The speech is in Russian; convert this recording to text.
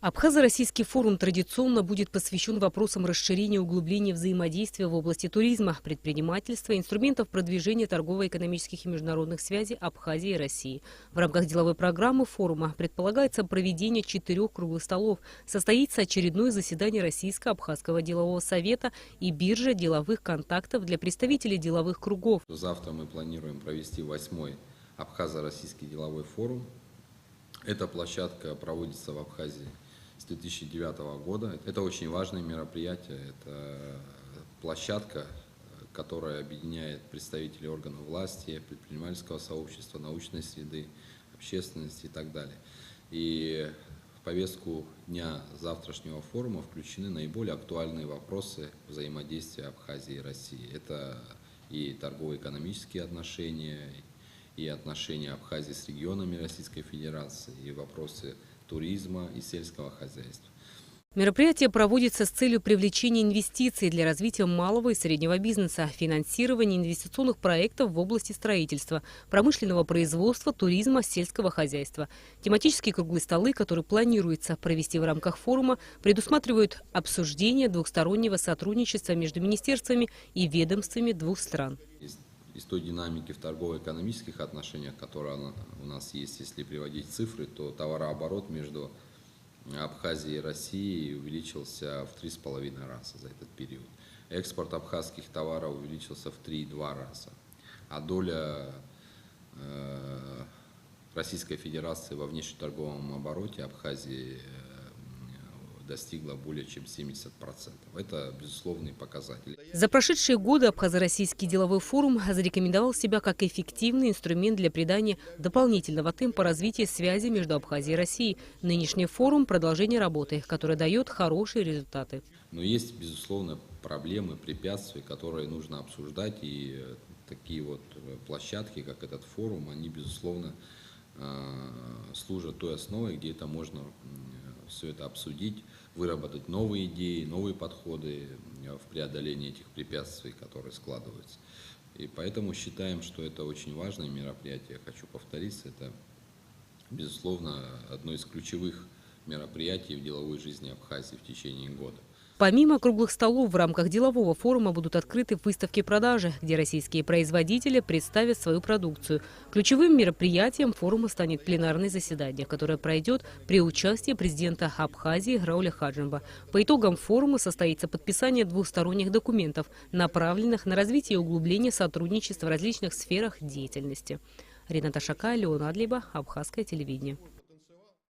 Абхазо-российский форум традиционно будет посвящен вопросам расширения и углубления взаимодействия в области туризма, предпринимательства, инструментов продвижения торгово-экономических и международных связей Абхазии и России. В рамках деловой программы форума предполагается проведение 4 круглых столов. Состоится очередное заседание Российско-Абхазского делового совета и биржа деловых контактов для представителей деловых кругов. Завтра мы планируем провести 8-й Абхазо-российский деловой форум. Эта площадка проводится в Абхазии с 2009 года. Это очень важное мероприятие. Это площадка, которая объединяет представителей органов власти, предпринимательского сообщества, научной среды, общественности и так далее. И в повестку дня завтрашнего форума включены наиболее актуальные вопросы взаимодействия Абхазии и России. Это и торгово-экономические отношения, и отношения Абхазии с регионами Российской Федерации, и вопросы туризма и сельского хозяйства. Мероприятие проводится с целью привлечения инвестиций для развития малого и среднего бизнеса, финансирования инвестиционных проектов в области строительства, промышленного производства, туризма, сельского хозяйства. Тематические круглые столы, которые планируется провести в рамках форума, предусматривают обсуждение двухстороннего сотрудничества между министерствами и ведомствами двух стран. Из той динамики в торгово-экономических отношениях, которая у нас есть, если приводить цифры, то товарооборот между Абхазией и Россией увеличился в 3,5 раза за этот период. Экспорт абхазских товаров увеличился в 3,2 раза. А доля Российской Федерации во внешнеторговом обороте Абхазии достигла более чем 70%. Это безусловный показатель. За прошедшие годы Абхазо-российский деловой форум зарекомендовал себя как эффективный инструмент для придания дополнительного темпа развития связи между Абхазией и Россией. Нынешний форум – продолжение работы, которая дает хорошие результаты. Но есть, безусловно, проблемы, препятствия, которые нужно обсуждать. И такие вот площадки, как этот форум, они, безусловно, служат той основой, где это можно все это обсудить, выработать новые идеи, новые подходы в преодолении этих препятствий, которые складываются. И поэтому считаем, что это очень важное мероприятие. Я хочу повториться, это, безусловно, одно из ключевых мероприятий в деловой жизни Абхазии в течение года. Помимо круглых столов, в рамках делового форума будут открыты выставки-продажи, где российские производители представят свою продукцию. Ключевым мероприятием форума станет пленарное заседание, которое пройдет при участии президента Абхазии Рауля Хаджимба. По итогам форума состоится подписание двусторонних документов, направленных на развитие и углубление сотрудничества в различных сферах деятельности. Рената Шака, Леон Адлиба, Абхазское телевидение.